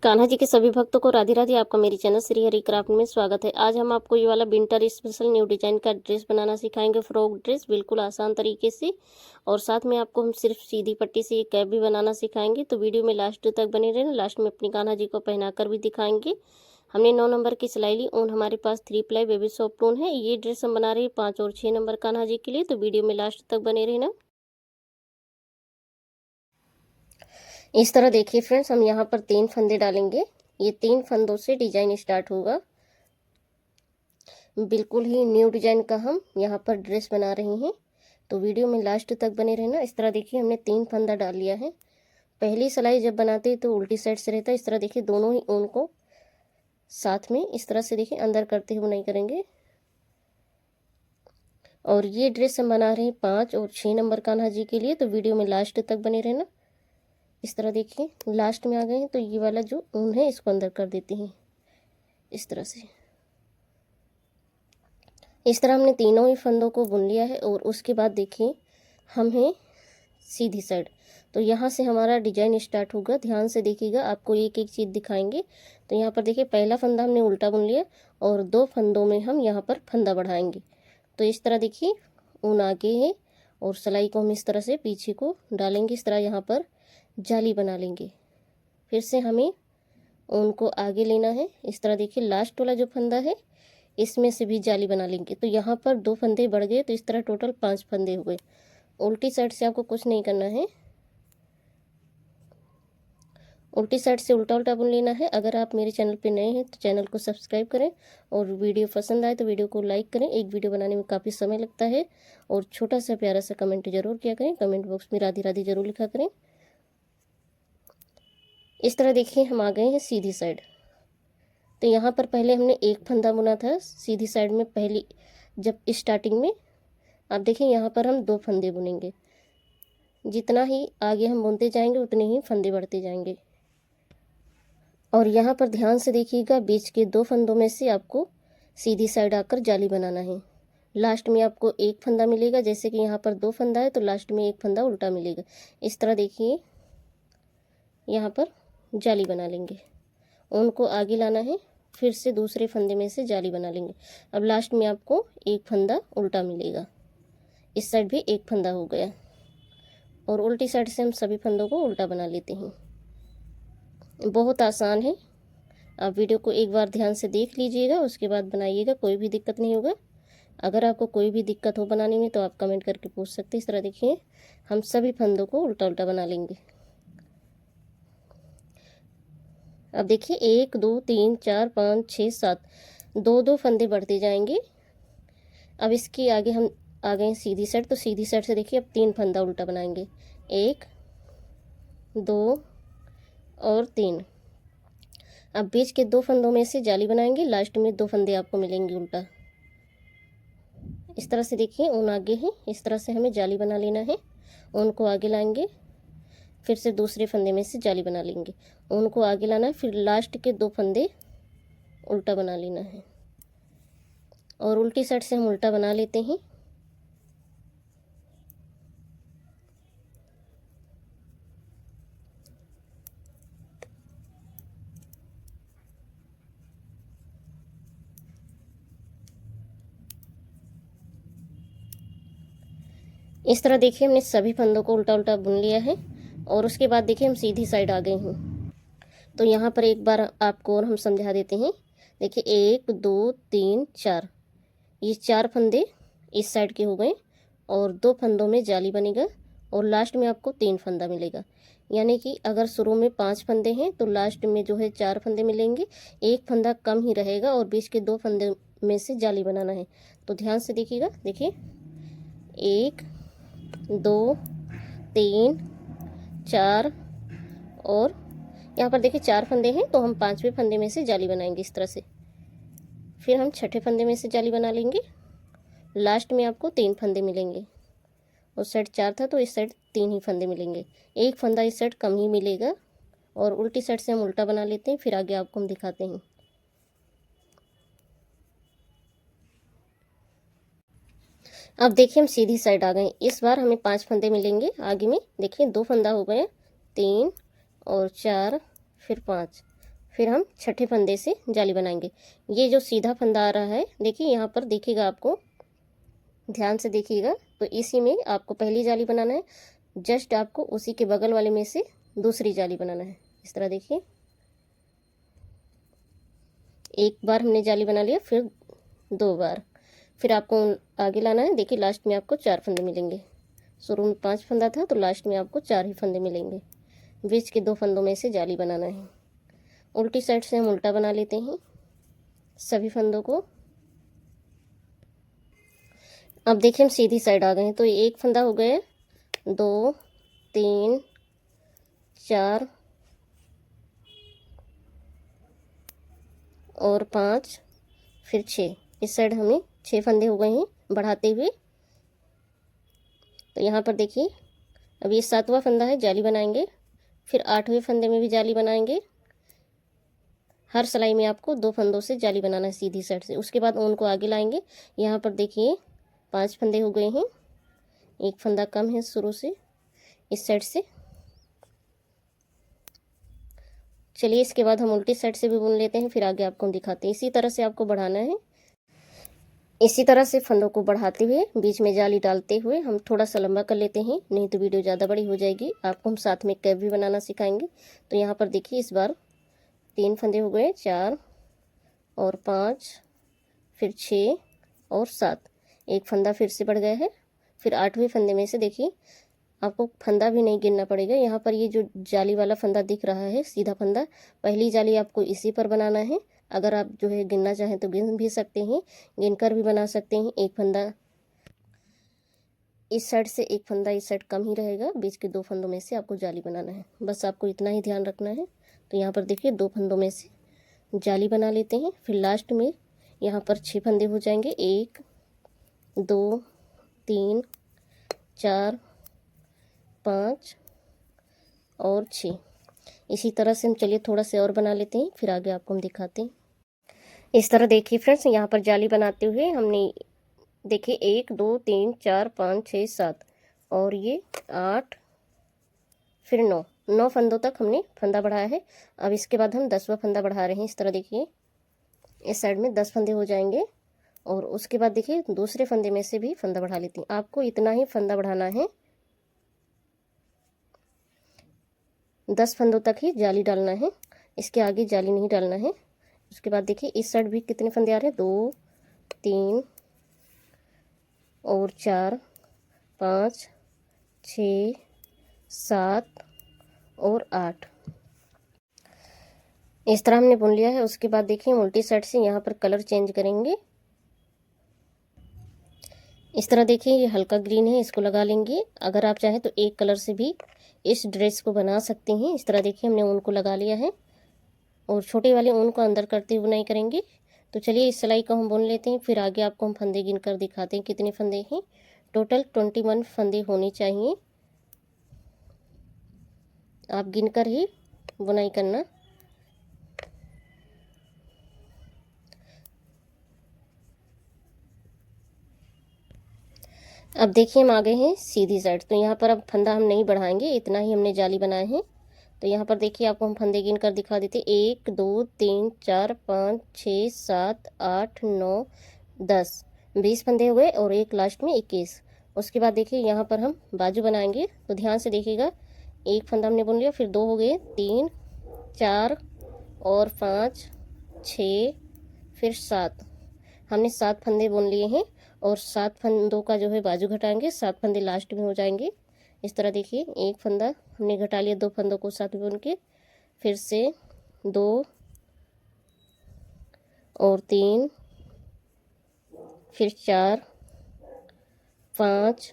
कान्हा जी के सभी भक्तों को राधे राधे। आपका मेरी चैनल श्री हरि क्राफ्ट में स्वागत है। आज हम आपको ये वाला विंटर स्पेशल न्यू डिजाइन का ड्रेस बनाना सिखाएंगे। फ्रॉक ड्रेस बिल्कुल आसान तरीके से, और साथ में आपको हम सिर्फ सीधी पट्टी से ये कैप भी बनाना सिखाएंगे। तो वीडियो में लास्ट तक बने रहना। लास्ट में अपनी कान्हा जी को पहनाकर भी दिखाएंगे। हमने 9 नंबर की सिलाई ली। ऊन हमारे पास 3 प्लाई बेबी सॉफ्ट ऊन है। ये ड्रेस हम बना रहे हैं 5 और 6 नंबर कान्हा जी के लिए। तो वीडियो में लास्ट तक बने रहना। इस तरह देखिए फ्रेंड्स, हम यहाँ पर 3 फंदे डालेंगे। ये 3 फंदों से डिजाइन स्टार्ट होगा। बिल्कुल ही न्यू डिजाइन का हम यहाँ पर ड्रेस बना रहे हैं। तो वीडियो में लास्ट तक बने रहना। इस तरह देखिए हमने 3 फंदा डाल लिया है। पहली सिलाई जब बनाते हैं तो उल्टी साइड से रहता है। इस तरह देखिए दोनों ही ऊन को साथ में इस तरह से देखिए अंदर करते हुए नहीं करेंगे। और ये ड्रेस हम बना रहे हैं 5 और 6 नंबर कान्हा जी के लिए। तो वीडियो में लास्ट तक बने रहना। इस तरह देखिए लास्ट में आ गए हैं तो ये वाला जो ऊन है इसको अंदर कर देते हैं इस तरह से। इस तरह हमने तीनों ही फंदों को बुन लिया है। और उसके बाद देखिए हम हैं सीधी साइड। तो यहाँ से हमारा डिजाइन स्टार्ट होगा। ध्यान से देखिएगा, आपको एक एक चीज़ दिखाएंगे। तो यहाँ पर देखिए पहला फंदा हमने उल्टा बुन लिया और 2 फंदों में हम यहाँ पर फंदा बढ़ाएंगे। तो इस तरह देखिए ऊन आगे है और सिलाई को हम इस तरह से पीछे को डालेंगे। इस तरह यहाँ पर जाली बना लेंगे। फिर से हमें ऊन को आगे लेना है। इस तरह देखिए लास्ट वाला जो फंदा है इसमें से भी जाली बना लेंगे। तो यहाँ पर 2 फंदे बढ़ गए। तो इस तरह टोटल 5 फंदे हुए। उल्टी साइड से आपको कुछ नहीं करना है, उल्टी साइड से उल्टा उल्टा बुन लेना है। अगर आप मेरे चैनल पे नए हैं तो चैनल को सब्सक्राइब करें, और वीडियो पसंद आए तो वीडियो को लाइक करें। एक वीडियो बनाने में काफ़ी समय लगता है। और छोटा सा प्यारा सा कमेंट जरूर किया करें। कमेंट बॉक्स में राधे राधे जरूर लिखा करें। इस तरह देखिए हम आ गए हैं सीधी साइड। तो यहाँ पर पहले हमने एक फंदा बुना था सीधी साइड में, पहली जब स्टार्टिंग में। आप देखिए यहाँ पर हम 2 फंदे बुनेंगे। जितना ही आगे हम बुनते जाएंगे उतने ही फंदे बढ़ते जाएंगे। और यहाँ पर ध्यान से देखिएगा, बीच के 2 फंदों में से आपको सीधी साइड आकर जाली बनाना है। लास्ट में आपको एक फंदा मिलेगा। जैसे कि यहाँ पर 2 फंदा है तो लास्ट में एक फंदा उल्टा मिलेगा। इस तरह देखिए यहाँ पर जाली बना लेंगे। ऊन को आगे लाना है, फिर से दूसरे फंदे में से जाली बना लेंगे। अब लास्ट में आपको एक फंदा उल्टा मिलेगा। इस साइड भी एक फंदा हो गया। और उल्टी साइड से हम सभी फंदों को उल्टा बना लेते हैं। बहुत आसान है। आप वीडियो को एक बार ध्यान से देख लीजिएगा, उसके बाद बनाइएगा, कोई भी दिक्कत नहीं होगा। अगर आपको कोई भी दिक्कत हो बनाने में तो आप कमेंट करके पूछ सकते हैं। इस तरह देखिए हम सभी फंदों को उल्टा उल्टा बना लेंगे। अब देखिए 1 2 3 4 5 6 7 2 फंदे बढ़ते जाएंगे। अब इसके आगे हम आ गए सीधी साइड। तो सीधी साइड से देखिए अब 3 फंदा उल्टा बनाएंगे। 1 2 और 3। अब बीच के 2 फंदों में से जाली बनाएंगे। लास्ट में 2 फंदे आपको मिलेंगे उल्टा। इस तरह से देखिए ऊन आगे है। इस तरह से हमें जाली बना लेना है। ऊन को आगे लाएंगे, फिर से दूसरे फंदे में से जाली बना लेंगे। ऊन को आगे लाना है, फिर लास्ट के 2 फंदे उल्टा बना लेना है। और उल्टी साइड से हम उल्टा बना लेते हैं। इस तरह देखिए हमने सभी फंदों को उल्टा उल्टा बुन लिया है। और उसके बाद देखिए हम सीधी साइड आ गए हैं। तो यहाँ पर एक बार आपको और हम समझा देते हैं। देखिए 1 2 3 4, ये 4 फंदे इस साइड के हो गए। और 2 फंदों में जाली बनेगा। और लास्ट में आपको 3 फंदा मिलेगा। यानी कि अगर शुरू में 5 फंदे हैं तो लास्ट में जो है 4 फंदे मिलेंगे। एक फंदा कम ही रहेगा और बीच के 2 फंदे में से जाली बनाना है। तो ध्यान से देखिएगा। देखिए 1 2 3 4, और यहाँ पर देखिए 4 फंदे हैं तो हम 5वें फंदे में से जाली बनाएंगे इस तरह से। फिर हम 6ठे फंदे में से जाली बना लेंगे। लास्ट में आपको 3 फंदे मिलेंगे। उस साइड 4 था तो इस साइड 3 ही फंदे मिलेंगे। एक फंदा इस साइड कम ही मिलेगा। और उल्टी साइड से हम उल्टा बना लेते हैं, फिर आगे आपको हम दिखाते हैं। अब देखिए हम सीधी साइड आ गए। इस बार हमें 5 फंदे मिलेंगे आगे में। देखिए 2 फंदा हो गए, 3 और 4, फिर 5। फिर हम छठे फंदे से जाली बनाएंगे। ये जो सीधा फंदा आ रहा है देखिए, यहाँ पर देखिएगा, आपको ध्यान से देखिएगा, तो इसी में आपको पहली जाली बनाना है। जस्ट आपको उसी के बगल वाले में से दूसरी जाली बनाना है। इस तरह देखिए, एक बार हमने जाली बना लिया, फिर 2 बार, फिर आपको आगे लाना है। देखिए लास्ट में आपको 4 फंदे मिलेंगे। शुरू में 5 फंदा था, तो लास्ट में आपको 4 ही फंदे मिलेंगे। बीच के 2 फंदों में से जाली बनाना है। उल्टी साइड से हम उल्टा बना लेते हैं सभी फंदों को। अब देखिए हम सीधी साइड आ गए हैं, तो एक फंदा हो गया, 2 3 4 और 5, फिर 6। इस साइड हमें 6 फंदे हो गए हैं बढ़ाते हुए। तो यहाँ पर देखिए, अब ये 7वां फंदा है, जाली बनाएंगे। फिर 8वें फंदे में भी जाली बनाएंगे। हर सिलाई में आपको 2 फंदों से जाली बनाना है सीधी साइड से। उसके बाद ऊन को आगे लाएंगे। यहाँ पर देखिए 5 फंदे हो गए हैं, एक फंदा कम है शुरू से इस साइड से। चलिए इसके बाद हम उल्टी साइड से भी बुन लेते हैं, फिर आगे आपको हम दिखाते हैं। इसी तरह से आपको बढ़ाना है। इसी तरह से फंदों को बढ़ाते हुए बीच में जाली डालते हुए हम थोड़ा सा लंबा कर लेते हैं, नहीं तो वीडियो ज़्यादा बड़ी हो जाएगी। आपको हम साथ में कैप भी बनाना सिखाएंगे। तो यहाँ पर देखिए, इस बार 3 फंदे हो गए, 4 और 5, फिर 6 और 7, एक फंदा फिर से बढ़ गया है। फिर 8वें फंदे में से देखिए, आपको फंदा भी नहीं गिनना पड़ेगा। यहाँ पर ये जो जाली वाला फंदा दिख रहा है, सीधा फंदा, पहली जाली आपको इसी पर बनाना है। अगर आप जो है गिनना चाहें तो गिन भी सकते हैं, गिनकर भी बना सकते हैं। एक फंदा इस साइड से, एक फंदा इस साइड कम ही रहेगा। बीच के 2 फंदों में से आपको जाली बनाना है, बस आपको इतना ही ध्यान रखना है। तो यहाँ पर देखिए 2 फंदों में से जाली बना लेते हैं। फिर लास्ट में यहाँ पर 6 फंदे हो जाएंगे, 1 2 3 4 5 और 6। इसी तरह से हम चलिए थोड़ा से और बना लेते हैं, फिर आगे आपको हम दिखाते हैं। इस तरह देखिए फ्रेंड्स, यहाँ पर जाली बनाते हुए हमने देखिए 1 2 3 4 5 6 7 और ये 8, फिर 9 फंदों तक हमने फंदा बढ़ाया है। अब इसके बाद हम 10वां फंदा बढ़ा रहे हैं। इस तरह देखिए, इस साइड में 10 फंदे हो जाएंगे और उसके बाद देखिए दूसरे फंदे में से भी फंदा बढ़ा लेती हैं। आपको इतना ही फंदा बढ़ाना है, 10 फंदों तक ही जाली डालना है, इसके आगे जाली नहीं डालना है। उसके बाद देखिए इस साइड भी कितने फंदे आ रहे हैं, 2 3 और 4 5 6 7 और 8। इस तरह हमने बुन लिया है। उसके बाद देखिए हम उल्टी साइड से यहाँ पर कलर चेंज करेंगे। इस तरह देखिए, ये हल्का ग्रीन है, इसको लगा लेंगे। अगर आप चाहें तो एक कलर से भी इस ड्रेस को बना सकते हैं। इस तरह देखिए हमने ऊन को लगा लिया है और छोटे वाले ऊन को अंदर करते हुए बुनाई करेंगे। तो चलिए इस सिलाई को हम बुन लेते हैं, फिर आगे आपको हम फंदे गिन कर दिखाते हैं कितने फंदे हैं। टोटल 21 फंदे होने चाहिए, आप गिन कर ही बुनाई करना। अब देखिए हम आ गए हैं सीधी साइड। तो यहाँ पर अब फंदा हम नहीं बढ़ाएंगे, इतना ही हमने जाली बनाए हैं। तो यहाँ पर देखिए आपको हम फंदे गिन कर दिखा देते, 1 2 3 4 5 6 7 8 9 10, 20 फंदे हुए और एक लास्ट में 21। उसके बाद देखिए यहाँ पर हम बाजू बनाएंगे, तो ध्यान से देखिएगा। एक फंदा हमने बुन लिया, फिर 2 हो गए, 3 4 और 5 6, फिर 7। हमने 7 फंदे बुन लिए हैं और 7 फंदों का जो है बाजू घटाएंगे, 7 फंदे लास्ट में हो जाएंगे। इस तरह देखिए, एक फंदा हमने घटा लिया, 2 फंदों को साथ में बुन के, फिर से 2 और 3, फिर 4 5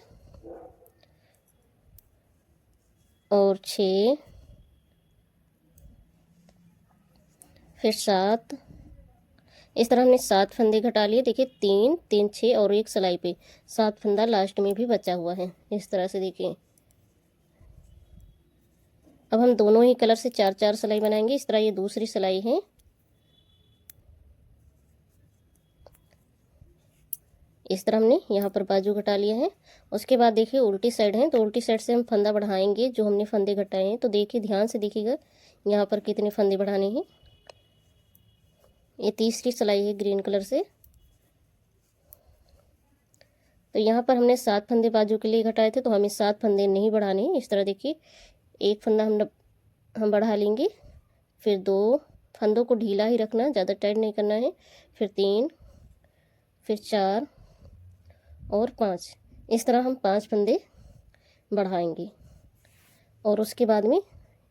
और 6, फिर 7। इस तरह हमने 7 फंदे घटा लिए। देखिए 3 3 6 और एक सिलाई पे 7 फंदा लास्ट में भी बचा हुआ है। इस तरह से देखिए, अब हम दोनों ही कलर से 4-4 सिलाई बनाएंगे। इस तरह ये दूसरी सिलाई है। इस तरह हमने यहाँ पर बाजू घटा लिया है। उसके बाद देखिए उल्टी साइड है, तो उल्टी साइड से हम फंदा बढ़ाएंगे जो हमने फंदे घटाए हैं। तो देखिए ध्यान से देखिएगा यहाँ पर कितने फंदे बढ़ाने हैं। ये तीसरी सिलाई है ग्रीन कलर से। तो यहाँ पर हमने 7 फंदे बाजू के लिए घटाए थे, तो हमें 7 फंदे नहीं बढ़ाने। इस तरह देखिए, एक फंदा हम बढ़ा लेंगे, फिर 2 फंदों को ढीला ही रखना, ज़्यादा टाइट नहीं करना है, फिर 3, फिर 4 और 5। इस तरह हम 5 फंदे बढ़ाएंगे और उसके बाद में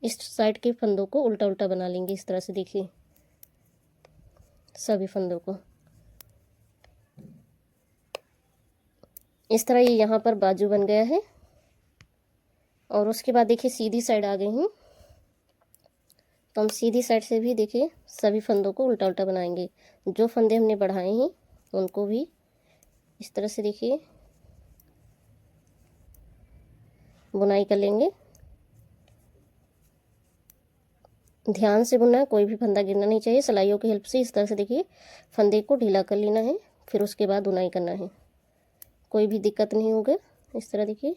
इस साइड के फंदों को उल्टा उल्टा बना लेंगे। इस तरह से देखिए सभी फंदों को इस तरह। ये यहाँ पर बाजू बन गया है और उसके बाद देखिए सीधी साइड आ गई हूँ, तो हम सीधी साइड से भी देखिए सभी फंदों को उल्टा उल्टा बनाएंगे। जो फंदे हमने बढ़ाए हैं उनको भी इस तरह से देखिए बुनाई कर लेंगे। ध्यान से बुनना है, कोई भी फंदा गिरना नहीं चाहिए। सिलाइयों की हेल्प से इस तरह से देखिए फंदे को ढीला कर लेना है, फिर उसके बाद बुनाई करना है, कोई भी दिक्कत नहीं होगा। इस तरह देखिए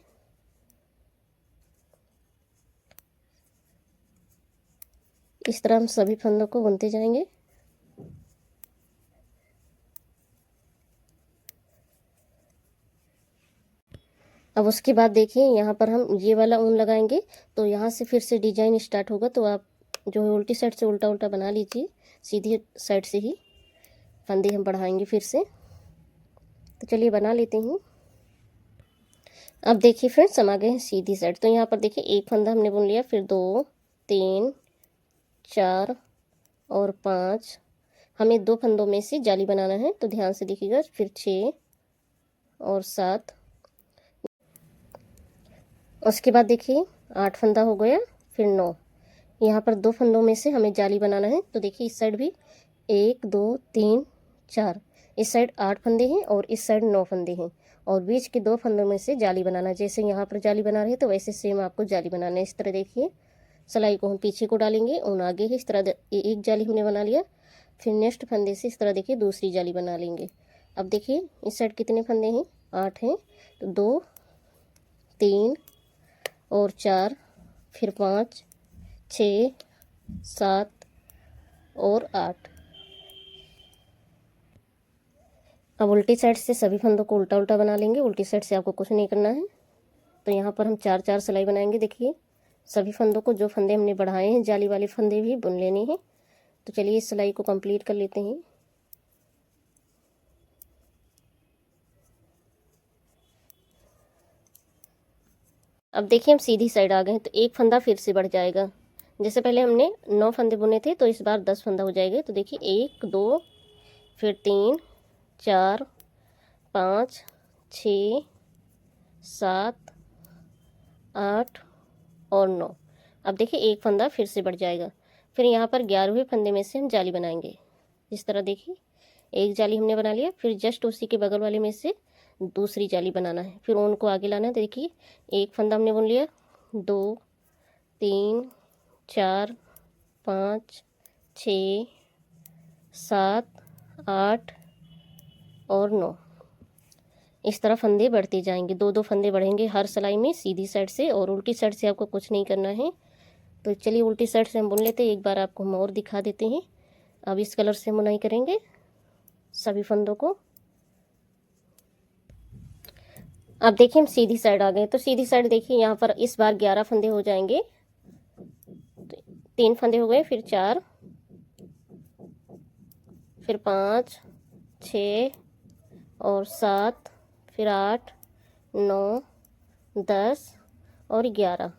इस तरह हम सभी फंदों को बुनते जाएंगे। अब उसके बाद देखिए यहाँ पर हम ये वाला ऊन लगाएंगे, तो यहाँ से फिर से डिजाइन स्टार्ट होगा। तो आप जो है उल्टी साइड से उल्टा उल्टा बना लीजिए, सीधी साइड से ही फंदे हम बढ़ाएंगे फिर से। तो चलिए बना लेते हैं। अब देखिए फ्रेंड्स, हम आ गए हैं सीधी साइड। तो यहाँ पर देखिए एक फंदा हमने बुन लिया, फिर 2, 3, 4 और 5। हमें 2 फंदों में से जाली बनाना है, तो ध्यान से देखिएगा। फिर 6 और 7। उसके बाद देखिए 8 फंदा हो गया, फिर 9। यहाँ पर 2 फंदों में से हमें जाली बनाना है। तो देखिए इस साइड भी 1, 2, 3, 4, इस साइड 8 फंदे हैं और इस साइड 9 फंदे हैं, और बीच के 2 फंदों में से जाली बनाना। जैसे यहाँ पर जाली बना रहे हैं तो वैसे सेम आपको जाली बनाना है। इस तरह देखिए सिलाई को हम पीछे को डालेंगे और आगे ही इस तरह एक जाली हमने बना लिया, फिर नेक्स्ट फंदे से इस तरह देखिए दूसरी जाली बना लेंगे। अब देखिए इस साइड कितने फंदे हैं, 8 हैं, तो 2, 3 और 4, फिर 5, 6, 7 और 8। अब उल्टी साइड से सभी फंदों को उल्टा उल्टा बना लेंगे। उल्टी साइड से आपको कुछ नहीं करना है। तो यहाँ पर हम 4-4 सिलाई बनाएंगे। देखिए सभी फंदों को, जो फंदे हमने बढ़ाए हैं जाली वाले फंदे भी बुन लेने हैं। तो चलिए इस सिलाई को कंप्लीट कर लेते हैं। अब देखिए हम सीधी साइड आ गए हैं, तो एक फंदा फिर से बढ़ जाएगा। जैसे पहले हमने 9 फंदे बुने थे, तो इस बार 10 फंदा हो जाएगा। तो देखिए 1, 2, फिर 3, 4, 5, 6, 7, 8 और 9। अब देखिए एक फंदा फिर से बढ़ जाएगा। फिर यहाँ पर 11वें फंदे में से हम जाली बनाएंगे। इस तरह देखिए एक जाली हमने बना लिया, फिर जस्ट उसी के बगल वाले में से दूसरी जाली बनाना है, फिर ऊन को आगे लाना है। देखिए एक फंदा हमने बुन लिया, 2, 3, 4, 5, 6, 7, 8 और 9। इस तरह फंदे बढ़ते जाएंगे, 2-2 फंदे बढ़ेंगे हर सिलाई में, सीधी साइड से। और उल्टी साइड से आपको कुछ नहीं करना है। तो चलिए उल्टी साइड से हम बुन लेते हैं। एक बार आपको हम और दिखा देते हैं। अब इस कलर से बुनाई करेंगे सभी फंदों को। अब देखिए हम सीधी साइड आ गए। तो सीधी साइड देखिए यहाँ पर इस बार 11 फंदे हो जाएंगे। 3 फंदे हो गए, फिर 4, फिर 5, 6 और 7, फिर 8, 9, 10 और 11।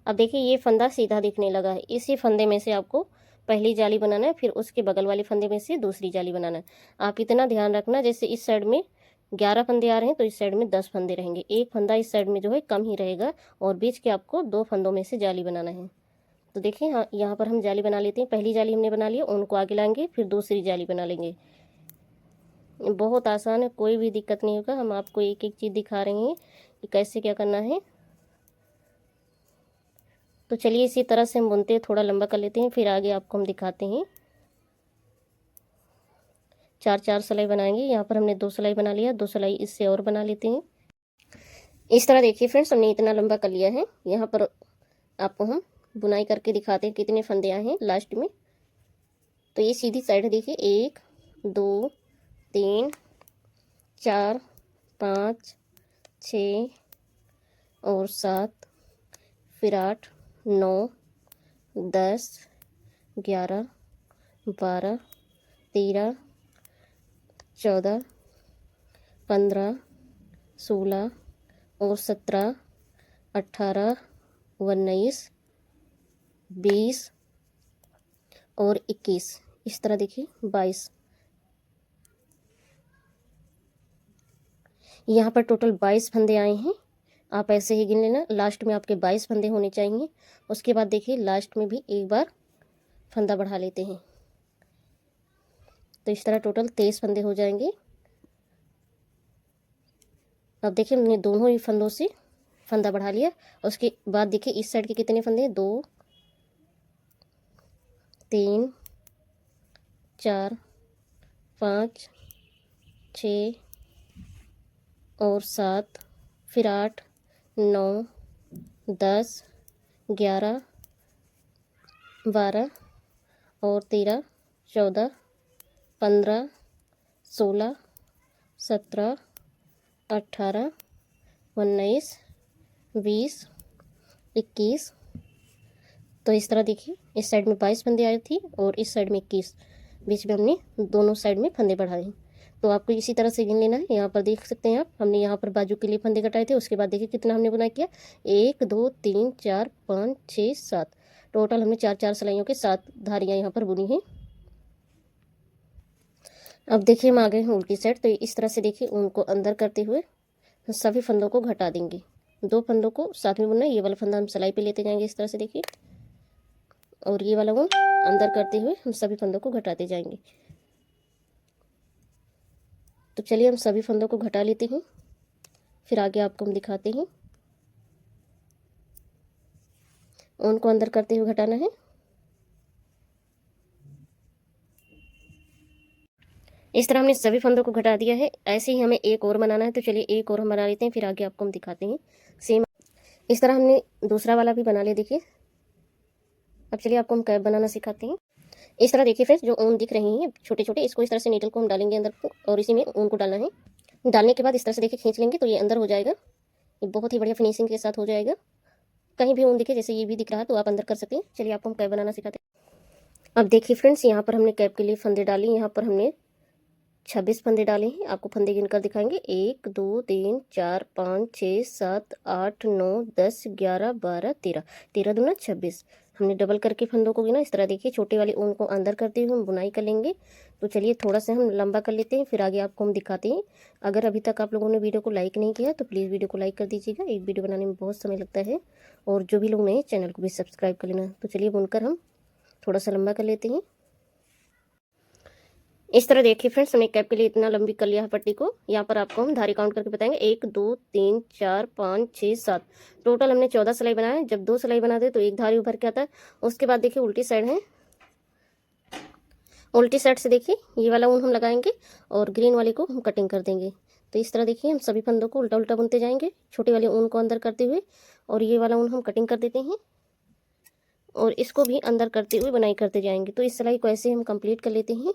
अब देखिए ये फंदा सीधा दिखने लगा है। इसी फंदे में से आपको पहली जाली बनाना है, फिर उसके बगल वाले फंदे में से दूसरी जाली बनाना है। आप इतना ध्यान रखना, जैसे इस साइड में 11 फंदे आ रहे हैं तो इस साइड में 10 फंदे रहेंगे। एक फंदा इस साइड में जो है कम ही रहेगा, और बीच के आपको 2 फंदों में से जाली बनाना है। तो देखिए हाँ, यहाँ पर हम जाली बना लेते हैं। पहली जाली हमने बना ली, उनको आगे लाएंगे, फिर दूसरी जाली बना लेंगे। बहुत आसान है, कोई भी दिक्कत नहीं होगा। हम आपको एक एक चीज़ दिखा रहे हैं कि कैसे क्या करना है। तो चलिए इसी तरह से हम बुनते हैं, थोड़ा लंबा कर लेते हैं, फिर आगे आपको हम दिखाते हैं। 4-4 सिलाई बनाएंगे। यहाँ पर हमने 2 सिलाई बना लिया, 2 सिलाई इससे और बना लेते हैं। इस तरह देखिए फ्रेंड्स, हमने इतना लंबा कर लिया है। यहाँ पर आपको हम बुनाई करके दिखाते हैं कितने फंदे आए हैं लास्ट में। तो ये सीधी साइड है, देखिए 1 2 3 4 5 6 और 7, फिर 8 9 10 11 12 13 14 15 16 और 17 18 19 20 और 21, इस तरह देखिए 22। यहाँ पर टोटल 22 फंदे आए हैं। आप ऐसे ही गिन लेना, लास्ट में आपके 22 फंदे होने चाहिए। उसके बाद देखिए लास्ट में भी एक बार फंदा बढ़ा लेते हैं, तो इस तरह टोटल 23 फंदे हो जाएंगे। अब देखिए हमने दोनों ही फंदों से फंदा बढ़ा लिया। उसके बाद देखिए इस साइड के कितने फंदे हैं, 2 3 4 5 6 और 7, फिर 8 9 10 11 12 और 13 14 15 16 17 18 19 20 21। तो इस तरह देखिए इस साइड में 22 फंदे आई थी और इस साइड में 21, बीच में हमने दोनों साइड में फंदे बढ़ाए हैं। तो आपको इसी तरह से गिन लेना है। यहाँ पर देख सकते हैं आप, हमने यहाँ पर बाजू के लिए फंदे कटाए थे। उसके बाद देखिए कितना हमने बुनाई किया, 1 2 3 4 5 6 7, टोटल हमने 4 सिलाइयों के 7 धारियाँ यहाँ पर बुनी हैं। अब देखिए हम आ गए हैं उल्टी साइड। तो इस तरह से देखिए उनको अंदर करते हुए सभी फंदों को घटा देंगे। 2 फंदों को साथ में बुनना है। ये वाला फंदा हम सिलाई पे लेते जाएंगे इस तरह से देखिए, और ये वाला ऊन अंदर करते हुए हम सभी फंदों को घटाते जाएंगे। तो चलिए हम सभी फंदों को घटा लेते हैं, फिर आगे आपको हम दिखाते हैं। ऊन को अंदर करते हुए घटाना है। इस तरह हमने सभी फंदों को घटा दिया है। ऐसे ही हमें एक और बनाना है, तो चलिए एक और हम बना लेते हैं, फिर आगे आपको हम दिखाते हैं। सेम इस तरह हमने दूसरा वाला भी बना लिया देखिए। अब चलिए आपको हम कैप बनाना सिखाते हैं। इस तरह देखिए फ्रेंड्स, जो ऊन दिख रही हैं छोटे छोटे, इसको इस तरह से नीडल को हम डालेंगे अंदर को, और इसी में ऊन को डालना है। डालने के बाद इस तरह से देखिए खींच लेंगे तो ये अंदर हो जाएगा। ये बहुत ही बढ़िया फिनिशिंग के साथ हो जाएगा। कहीं भी ऊन दिखे, जैसे ये भी दिख रहा है, तो आप अंदर कर सकते हैं। चलिए आपको हम कैप बनाना सिखाते हैं। अब देखिए फ्रेंड्स, यहाँ पर हमने कैप के लिए फंदे डाली। यहाँ पर हमने 26 फंदे डाले हैं। आपको फंदे गिनकर दिखाएंगे, 1 2 3 4 5 6 7 8 9 10 11 12 13, 13 दूना 26। हमने डबल करके फंदों को गिना। इस तरह देखिए छोटे वाले ऊन को अंदर करते हुए हम बुनाई कर लेंगे। तो चलिए थोड़ा सा हम लंबा कर लेते हैं, फिर आगे आपको हम दिखाते हैं। अगर अभी तक आप लोगों ने वीडियो को लाइक नहीं किया तो प्लीज़ वीडियो को लाइक कर दीजिएगा। एक वीडियो बनाने में बहुत समय लगता है, और जो भी लोग नए चैनल को भी सब्सक्राइब कर लेना। तो चलिए बुनकर हम थोड़ा सा लंबा कर लेते हैं। इस तरह देखिए फ्रेंड्स, हमने कैप के लिए इतना लंबी कर लिया है पट्टी को। यहाँ पर आपको हम धारी काउंट करके बताएंगे, 1 2 3 4 5 6 7, टोटल हमने 14 सिलाई बनाया है। जब 2 सिलाई बनाते तो एक धारी उभर के आता है। उसके बाद देखिए उल्टी साइड है, उल्टी साइड से देखिए ये वाला ऊन हम लगाएंगे और ग्रीन वाले को हम कटिंग कर देंगे। तो इस तरह देखिए हम सभी फंदों को उल्टा उल्टा बुनते जाएंगे, छोटे वाले ऊन को अंदर करते हुए, और ये वाला ऊन हम कटिंग कर देते हैं, और इसको भी अंदर करते हुए बुनाई करते जाएंगे। तो इस सिलाई को ऐसे हम कंप्लीट कर लेते हैं।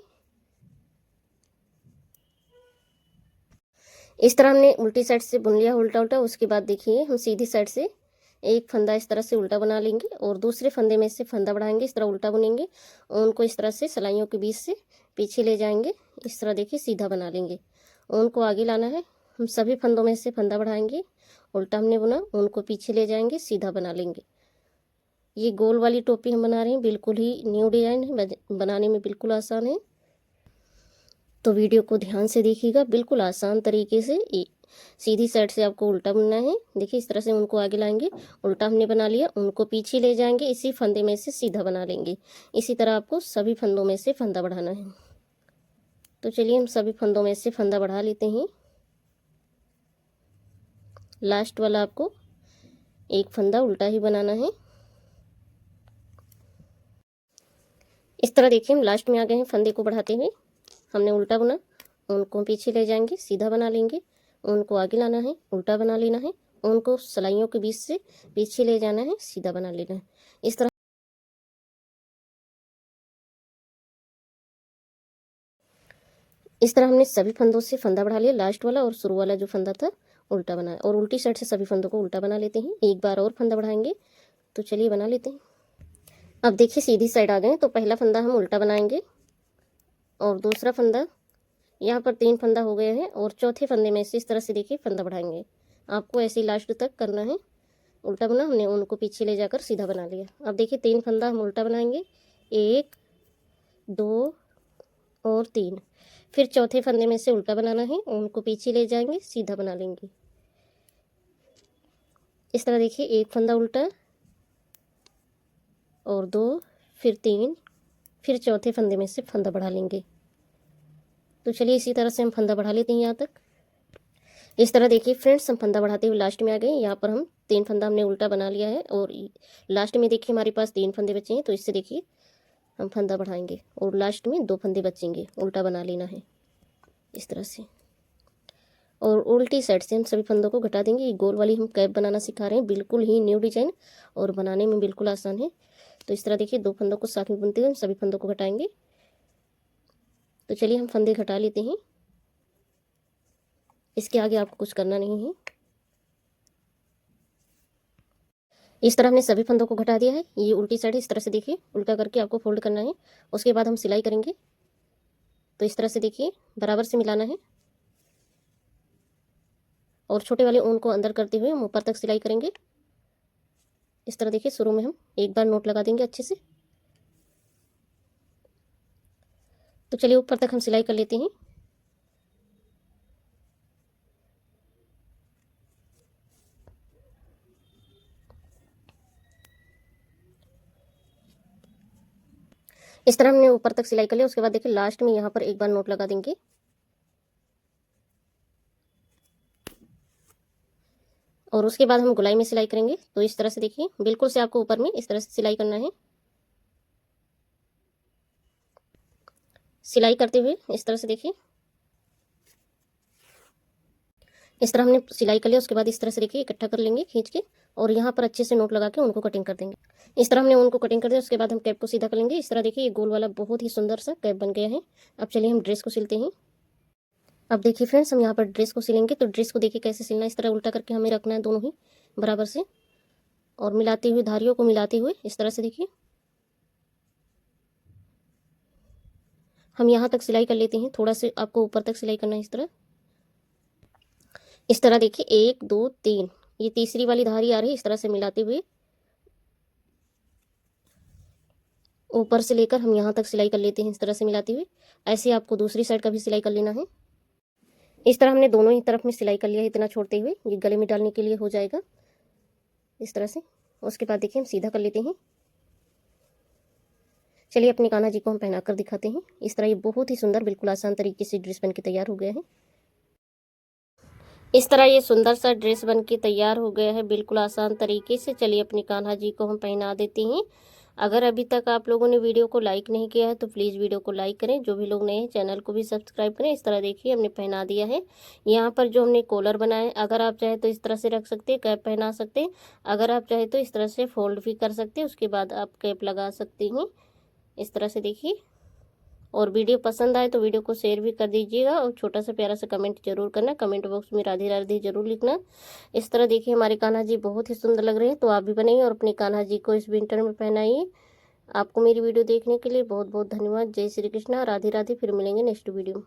इस तरह हमने उल्टी साइड से बुन लिया उल्टा उल्टा। उसके बाद देखिए हम सीधी साइड से एक फंदा इस तरह से उल्टा बना लेंगे, और दूसरे फंदे में से फंदा बढ़ाएंगे, इस तरह उल्टा बुनेंगे। ऊन को इस तरह से सिलाइयों के बीच से पीछे ले जाएंगे। इस तरह देखिए सीधा बना लेंगे। ऊन को आगे लाना है। हम सभी फंदों में से फंदा बढ़ाएंगे, उल्टा हमने बुना, ऊन को पीछे ले जाएंगे, सीधा बना लेंगे। ये गोल वाली टोपी हम बना रहे हैं, बिल्कुल ही न्यू डिजाइन है, बनाने में बिल्कुल आसान है। तो वीडियो को ध्यान से देखिएगा, बिल्कुल आसान तरीके से। सीधी साइड से आपको उल्टा बुनना है। देखिए इस तरह से उनको आगे लाएंगे, उल्टा हमने बना लिया, उनको पीछे ले जाएंगे, इसी फंदे में से सीधा बना लेंगे। इसी तरह आपको सभी फंदों में से फंदा बढ़ाना है। तो चलिए हम सभी फंदों में से फंदा बढ़ा लेते हैं। लास्ट वाला आपको एक फंदा उल्टा ही बनाना है। इस तरह देखिए हम लास्ट में आ गए हैं। फंदे को बढ़ाते हुए हमने उल्टा बुना, उनको पीछे ले जाएंगे, सीधा बना लेंगे, उनको आगे लाना है, उल्टा बना लेना है, उनको सिलाइयों के बीच से पीछे ले जाना है, सीधा बना लेना है। इस तरह इस तरह हमने सभी फंदों से फंदा बढ़ा लिया, लास्ट वाला और शुरू वाला जो फंदा था उल्टा बनाया, और उल्टी साइड से सभी फंदों को उल्टा बना लेते हैं। एक बार और फंदा बढ़ाएंगे, तो चलिए बना लेते हैं। अब देखिए सीधी साइड आ गए, तो पहला फंदा हम उल्टा बनाएंगे और दूसरा फंदा, यहाँ पर 3 फंदा हो गए हैं, और चौथे फंदे में से इस तरह से देखिए फंदा बढ़ाएंगे। आपको ऐसे ही लास्ट तक करना है। उल्टा बना, हमने उनको पीछे ले जाकर सीधा बना लिया। अब देखिए 3 फंदा हम उल्टा बनाएंगे, 1 2 और 3। फिर चौथे फंदे में से उल्टा बनाना है, उनको पीछे ले जाएंगे, सीधा बना लेंगे। इस तरह देखिए 1 फंदा उल्टा और 2, फिर 3, फिर चौथे फंदे में से फंदा बढ़ा लेंगे। तो चलिए इसी तरह से हम फंदा बढ़ा लेते हैं यहाँ तक। इस तरह देखिए फ्रेंड्स, हम फंदा बढ़ाते हुए लास्ट में आ गए। यहाँ पर हम 3 फंदा हमने उल्टा बना लिया है, और लास्ट में देखिए हमारे पास 3 फंदे बचे हैं, तो इससे देखिए हम फंदा बढ़ाएंगे और लास्ट में 2 फंदे बचेंगे, उल्टा बना लेना है इस तरह से। और उल्टी साइड से हम सभी फंदों को घटा देंगे। ये गोल वाली हम कैप बनाना सिखा रहे हैं, बिल्कुल ही न्यू डिजाइन और बनाने में बिल्कुल आसान है। तो इस तरह देखिए 2 फंदों को साथ में बुनते हुए हम सभी फंदों को घटाएंगे। तो चलिए हम फंदे घटा लेते हैं, इसके आगे आपको कुछ करना नहीं है। इस तरह हमने सभी फंदों को घटा दिया है। ये उल्टी साइड इस तरह से देखिए उल्टा करके आपको फोल्ड करना है। उसके बाद हम सिलाई करेंगे, तो इस तरह से देखिए बराबर से मिलाना है, और छोटे वाले ऊन को अंदर करते हुए हम ऊपर तक सिलाई करेंगे। इस तरह देखिए शुरू में हम एक बार नोट लगा देंगे अच्छे से। तो चलिए ऊपर तक हम सिलाई कर लेते हैं। इस तरह हमने ऊपर तक सिलाई कर लिया। उसके बाद देखिए लास्ट में यहाँ पर एक बार नोट लगा देंगे, और उसके बाद हम गोलाई में सिलाई करेंगे। तो इस तरह से देखिए बिल्कुल से आपको ऊपर में इस तरह से सिलाई करना है। सिलाई करते हुए इस तरह से देखिए, इस तरह हमने सिलाई कर लिया। उसके बाद इस तरह से देखिए इकट्ठा कर लेंगे खींच के, और यहाँ पर अच्छे से नोट लगा के उनको कटिंग कर देंगे। इस तरह हमने उनको कटिंग कर दिया। उसके बाद हम कैप को सीधा कर लेंगे। इस तरह देखिए ये गोल वाला बहुत ही सुंदर सा कैप बन गया है। अब चलिए हम ड्रेस को सिलते हैं। अब देखिए फ्रेंड्स, हम यहाँ पर ड्रेस को सिलेंगे। तो ड्रेस को देखिए कैसे सिलना है। इस तरह उल्टा करके हमें रखना है दोनों ही बराबर से, और मिलाते हुए धारियों को मिलाते हुए इस तरह से देखिए हम यहाँ तक सिलाई कर लेते हैं। थोड़ा से आपको ऊपर तक सिलाई करना है इस तरह। इस तरह देखिए 1 2 3, ये तीसरी वाली धारी आ रही है। इस तरह से मिलाते हुए ऊपर से लेकर हम यहाँ तक सिलाई कर लेते हैं, इस तरह से मिलाते हुए। ऐसे आपको दूसरी साइड का भी सिलाई कर लेना है। इस तरह हमने दोनों ही तरफ में सिलाई कर लिया है, इतना छोड़ते हुए। ये गले में डालने के लिए हो जाएगा इस तरह से। उसके बाद देखिए हम सीधा कर लेते हैं। चलिए अपने कान्हा जी को हम पहना कर दिखाते हैं। इस तरह ये बहुत ही सुंदर बिल्कुल आसान तरीके से ड्रेस बन के तैयार हो गया है। इस तरह ये सुंदर सा ड्रेस बन के तैयार हो गया है बिल्कुल आसान तरीके से। चलिए अपने कान्हा जी को हम पहना देते हैं। अगर अभी तक आप लोगों ने वीडियो को लाइक नहीं किया है तो प्लीज़ वीडियो को लाइक करें। जो भी लोग नए हैं चैनल को भी सब्सक्राइब करें। इस तरह देखिए हमने पहना दिया है। यहाँ पर जो हमने कॉलर बनाया है, अगर आप चाहे तो इस तरह से रख सकते हैं, कैप पहना सकते हैं। अगर आप चाहे तो इस तरह से फोल्ड भी कर सकते हैं, उसके बाद आप कैप लगा सकते हैं इस तरह से देखिए। और वीडियो पसंद आए तो वीडियो को शेयर भी कर दीजिएगा, और छोटा सा प्यारा सा कमेंट जरूर करना। कमेंट बॉक्स में राधे राधे जरूर लिखना। इस तरह देखिए हमारे कान्हा जी बहुत ही सुंदर लग रहे हैं। तो आप भी बनाइए और अपने कान्हा जी को इस विंटर में पहनाइए। आपको मेरी वीडियो देखने के लिए बहुत बहुत धन्यवाद। जय श्री कृष्णा, राधे राधे। फिर मिलेंगे नेक्स्ट वीडियो।